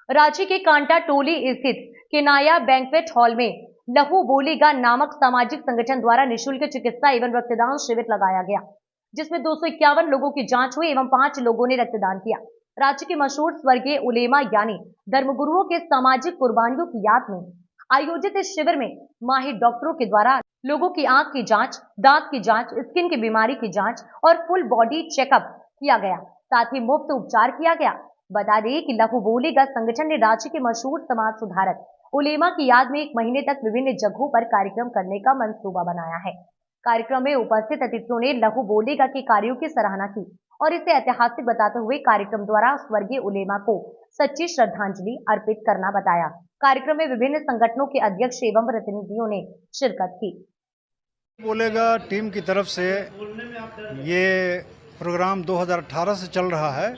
रांची के कांटा टोली स्थित किनाया बैंक्वेट हॉल में लहू बोलेगा नामक सामाजिक संगठन द्वारा निःशुल्क चिकित्सा एवं रक्तदान शिविर लगाया गया, जिसमें 251 लोगों की जांच हुई एवं 5 लोगों ने रक्तदान किया। राज्य के मशहूर स्वर्गीय उलेमा यानी धर्मगुरुओं के सामाजिक कुर्बानियों की याद में आयोजित इस शिविर में माहिर डॉक्टरों के द्वारा लोगों की आंख की जांच, दांत की जांच, स्किन की बीमारी की जांच और फुल बॉडी चेकअप किया गया। साथ ही मुफ्त उपचार किया गया। बता दें कि लहू बोलेगा संगठन ने राज्य के मशहूर समाज सुधारक उलेमा की याद में 1 महीने तक विभिन्न जगहों पर कार्यक्रम करने का मंसूबा बनाया है। कार्यक्रम में उपस्थित अतिथियों ने लहू बोलेगा के कार्यों की सराहना की और इसे ऐतिहासिक बताते हुए कार्यक्रम द्वारा स्वर्गीय उलेमा को सच्ची श्रद्धांजलि अर्पित करना बताया। कार्यक्रम में विभिन्न संगठनों के अध्यक्ष एवं प्रतिनिधियों ने शिरकत की। बोलेगा टीम की तरफ से ये प्रोग्राम 2018 से चल रहा है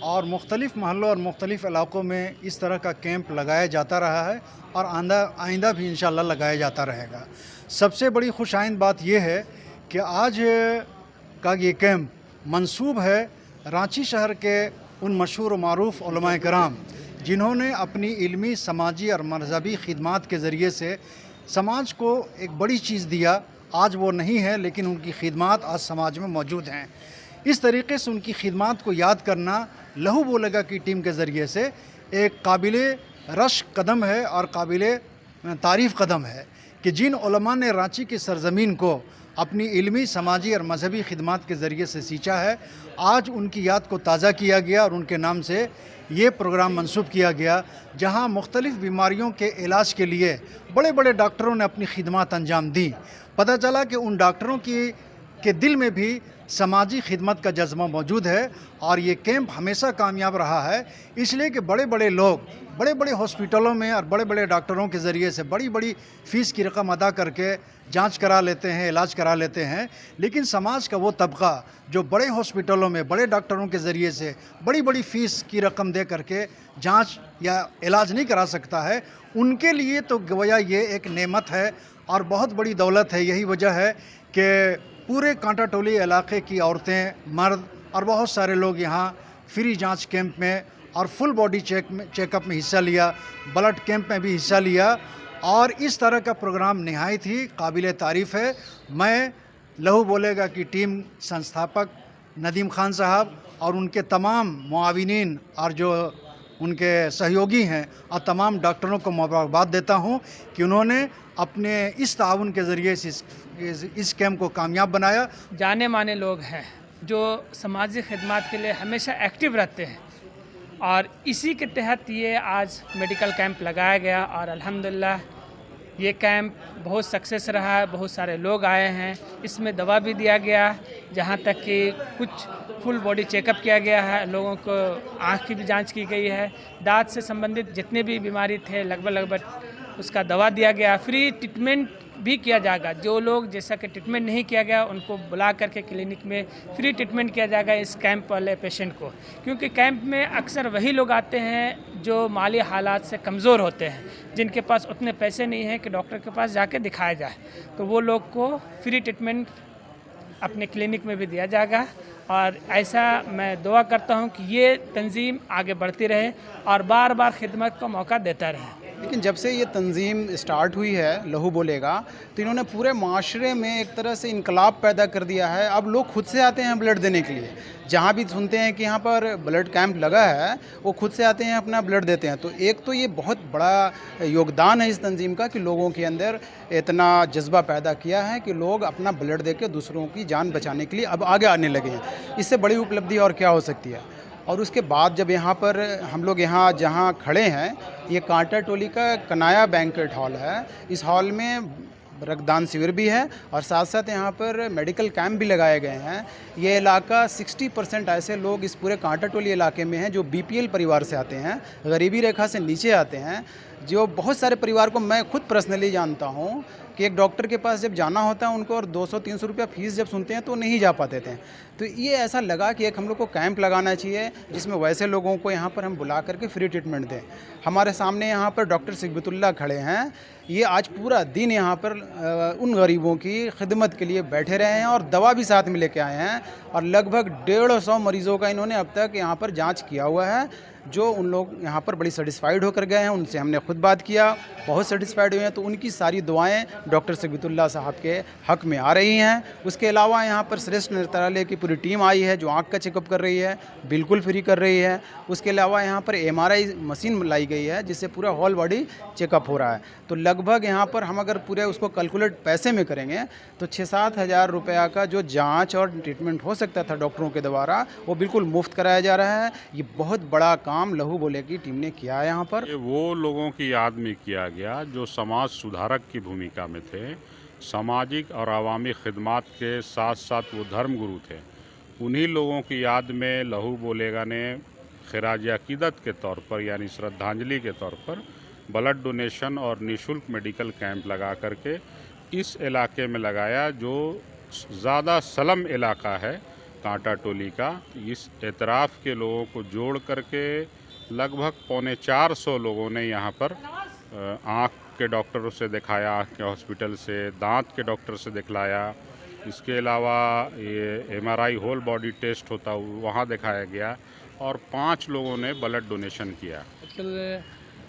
और मुख्तलिफ महल्लों और मुख्तलिफ इलाकों में इस तरह का कैंप लगाया जाता रहा है और आइंदा भी इंशाल्लाह लगाया जाता रहेगा। सबसे बड़ी खुशाइंद बात यह है कि आज का ये कैंप मंसूब है रांची शहर के उन मशहूर मारूफ उलमाए कराम जिन्होंने अपनी इल्मी, समाजी और मजहबी खिदमात के ज़रिए से समाज को एक बड़ी चीज़ दिया। आज वो नहीं है लेकिन उनकी खिदमात आज समाज में मौजूद हैं। इस तरीके से उनकी खिदमात को याद करना लहू बोलेगा की टीम के ज़रिए से एक काबिले रश कदम है और काबिले तारीफ़ कदम है कि जिन उलमा ने रांची की सरज़मीन को अपनी इल्मी, समाजी और मजहबी खिदमात के ज़रिए से सींचा है, आज उनकी याद को ताज़ा किया गया और उनके नाम से ये प्रोग्राम मंसूब किया गया, जहां मुख्तलिफ़ बीमारियों के इलाज के लिए बड़े बड़े डॉक्टरों ने अपनी खिदमत अंजाम दी। पता चला कि उन डॉक्टरों के दिल में भी समाजी खिदमत का जज्बा मौजूद है और ये कैंप हमेशा कामयाब रहा है, इसलिए कि बड़े बड़े लोग बड़े बड़े हॉस्पिटलों में और बड़े बड़े डॉक्टरों के ज़रिए से बड़ी बड़ी फ़ीस की रकम अदा करके जांच करा लेते हैं, इलाज करा लेते हैं, लेकिन समाज का वो तबका जो बड़े हॉस्पिटलों में बड़े डॉक्टरों के ज़रिए से बड़ी बड़ी फ़ीस की रकम दे करके जांच या इलाज नहीं करा सकता है, उनके लिए तो गोया ये एक नेमत है और बहुत बड़ी दौलत है। यही वजह है कि पूरे कांटा टोली इलाके की औरतें, मर्द और बहुत सारे लोग यहाँ फ्री जांच कैंप में और फुल बॉडी चेकअप में हिस्सा लिया, ब्लड कैंप में भी हिस्सा लिया और इस तरह का प्रोग्राम निहायत ही काबिल तारीफ़ है। मैं लहू बोलेगा की टीम संस्थापक नदीम खान साहब और उनके तमाम मुआविनीन और जो उनके सहयोगी हैं और तमाम डॉक्टरों को मुबारकबाद देता हूँ कि उन्होंने अपने इस ताउन के ज़रिए से इस कैंप को कामयाब बनाया। जाने माने लोग हैं जो समाजी खिदमत के लिए हमेशा एक्टिव रहते हैं और इसी के तहत ये आज मेडिकल कैंप लगाया गया और अल्हम्दुलिल्लाह ये कैंप बहुत सक्सेस रहा है। बहुत सारे लोग आए हैं, इसमें दवा भी दिया गया, जहाँ तक कि कुछ फुल बॉडी चेकअप किया गया है, लोगों को आँख की भी जांच की गई है, दांत से संबंधित जितने भी बीमारी थे लगभग उसका दवा दिया गया, फ्री ट्रीटमेंट भी किया जाएगा। जो लोग जैसा कि ट्रीटमेंट नहीं किया गया उनको बुला करके क्लिनिक में फ्री ट्रीटमेंट किया जाएगा इस कैंप वाले पेशेंट को, क्योंकि कैंप में अक्सर वही लोग आते हैं जो माली हालात से कमज़ोर होते हैं, जिनके पास उतने पैसे नहीं हैं कि डॉक्टर के पास जाके दिखाया जाए, तो वो लोग को फ्री ट्रीटमेंट अपने क्लिनिक में भी दिया जाएगा। और ऐसा मैं दुआ करता हूँ कि ये तंजीम आगे बढ़ती रहे और बार बार खिदमत का मौका देता रहे। लेकिन जब से ये तंजीम स्टार्ट हुई है लहू बोलेगा, तो इन्होंने पूरे माशरे में एक तरह से इनकलाब पैदा कर दिया है। अब लोग खुद से आते हैं ब्लड देने के लिए, जहाँ भी सुनते हैं कि यहाँ पर ब्लड कैंप लगा है वो खुद से आते हैं, अपना ब्लड देते हैं। तो एक तो ये बहुत बड़ा योगदान है इस तंजीम का कि लोगों के अंदर इतना जज्बा पैदा किया है कि लोग अपना ब्लड दे के दूसरों की जान बचाने के लिए अब आगे आने लगे हैं। इससे बड़ी उपलब्धि और क्या हो सकती है। और उसके बाद जब यहाँ पर हम लोग यहाँ जहाँ खड़े हैं, ये कांटा टोली का कनाया बैंक्वेट हॉल है, इस हॉल में रक्तदान शिविर भी है और साथ साथ यहाँ पर मेडिकल कैंप भी लगाए गए हैं। ये इलाका 60% ऐसे लोग इस पूरे कांटा टोली इलाके में हैं जो BPL परिवार से आते हैं, गरीबी रेखा से नीचे आते हैं, जो बहुत सारे परिवार को मैं खुद पर्सनली जानता हूँ कि एक डॉक्टर के पास जब जाना होता है उनको और 200-300 रुपया फीस जब सुनते हैं तो नहीं जा पाते थे। तो ये ऐसा लगा कि एक हम लोग को कैंप लगाना चाहिए जिसमें वैसे लोगों को यहाँ पर हम बुला करके फ्री ट्रीटमेंट दें। हमारे सामने यहाँ पर डॉक्टर सिकबतुल्लाह खड़े हैं। ये आज पूरा दिन यहाँ पर उन गरीबों की खिदमत के लिए बैठे रहे हैं और दवा भी साथ में लेके आए हैं और लगभग 150 मरीज़ों का इन्होंने अब तक यहाँ पर जाँच किया हुआ है, जो उन लोग यहाँ पर बड़ी सेटिस्फाइड होकर गए हैं। उनसे हमने खुद बात किया, बहुत सेटिस्फाइड हुए हैं। तो उनकी सारी दुआएं डॉक्टर सिकबतुल्लाह साहब के हक़ में आ रही हैं। उसके अलावा यहाँ पर श्रेष्ठ नेत्रालय की पूरी टीम आई है जो आँख का चेकअप कर रही है, बिल्कुल फ्री कर रही है। उसके अलावा यहाँ पर MRI मशीन लाई गई है जिससे पूरा होल बॉडी चेकअप हो रहा है। तो लगभग यहाँ पर हम अगर पूरे उसको कैलकुलेट पैसे में करेंगे तो 6-7 हज़ार रुपया का जो जाँच और ट्रीटमेंट हो सकता था डॉक्टरों के द्वारा वो बिल्कुल मुफ्त कराया जा रहा है। ये बहुत बड़ा काम लहू बोले की टीम ने किया है यहाँ पर। ये वो लोगों की याद में किया गया जो समाज सुधारक की भूमिका में थे, सामाजिक और अवामी खिदमात के साथ साथ वो धर्म गुरु थे। उन्हीं लोगों की याद में लहू बोलेगा ने खिराज अकीदत के तौर पर यानी श्रद्धांजलि के तौर पर ब्लड डोनेशन और निःशुल्क मेडिकल कैंप लगा करके इस इलाके में लगाया जो ज़्यादा स्लम इलाका है कांटा टोली का। इस एतराफ़ के लोगों को जोड़ करके लगभग 350 लोगों ने यहाँ पर आँख के डॉक्टरों से दिखाया, आँख के हॉस्पिटल से, दांत के डॉक्टर से दिखलाया। इसके अलावा ये MRI होल बॉडी टेस्ट होता वहाँ दिखाया गया और 5 लोगों ने ब्लड डोनेशन किया। आजकल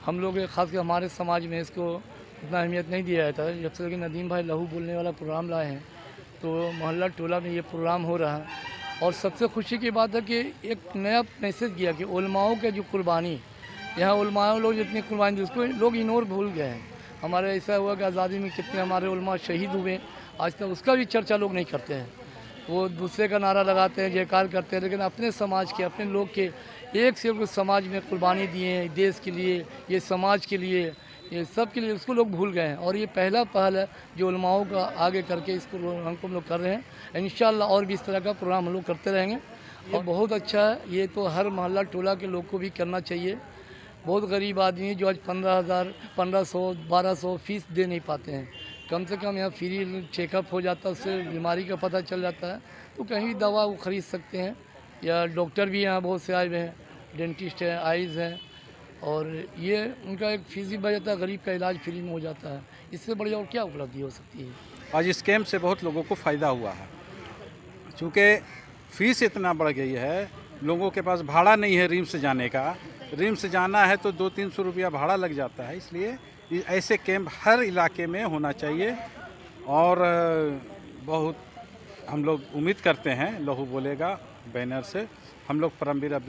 हम लोग ख़ासकर हमारे समाज में इसको इतना अहमियत नहीं दिया जाता है। जब से कि नदीम भाई लहू बोलने वाला प्रोग्राम लाए हैं तो मोहल्ला टोला में ये प्रोग्राम हो रहा है और सबसे खुशी की बात है कि एक नया मैसेज किया कि उलमाओं के जो कुर्बानी, यहाँ उलमाओं लोग जितनी कुर्बानी दी उसको लोग इग्नोर भूल गए हैं। हमारे ऐसा हुआ कि आज़ादी में कितने हमारे उलमा शहीद हुए, आज तक उसका भी चर्चा लोग नहीं करते हैं। वो दूसरे का नारा लगाते हैं, जयकार करते हैं, लेकिन अपने समाज के, अपने लोग के एक से एक समाज में कुर्बानी दिए हैं, देश के लिए, ये समाज के लिए, ये सब के लिए, उसको लोग भूल गए हैं। और ये पहला पहल है जो उलमाओं का आगे करके इसको हम लोग कर रहे हैं। इंशाअल्लाह और भी इस तरह का प्रोग्राम हम लोग करते रहेंगे। ये बहुत अच्छा है, ये तो हर मोहल्ला टोला के लोग को भी करना चाहिए। बहुत गरीब आदमी है जो आज 15,000, 1500, 1200 फीस दे नहीं पाते हैं। कम से कम यहाँ फ्री चेकअप हो जाता है, उससे बीमारी का पता चल जाता है, तो कहीं भी दवा वो ख़रीद सकते हैं। या डॉक्टर भी यहाँ बहुत से आए हुए हैं, डेंटिस्ट हैं, आइज़ हैं, और ये उनका एक फीस भी बच जाता है, गरीब का इलाज फ्री में हो जाता है। इससे बढ़िया और क्या उपलब्धि हो सकती है। आज इस कैंप से बहुत लोगों को फ़ायदा हुआ है, चूँकि फ़ीस इतना बढ़ गई है, लोगों के पास भाड़ा नहीं है रिम्स जाने का। रिम्स जाना है तो 200-300 रुपया भाड़ा लग जाता है। इसलिए ऐसे कैंप हर इलाके में होना चाहिए और बहुत हम लोग उम्मीद करते हैं लहू बोलेगा बैनर से हम लोग परमवीर अब्दुल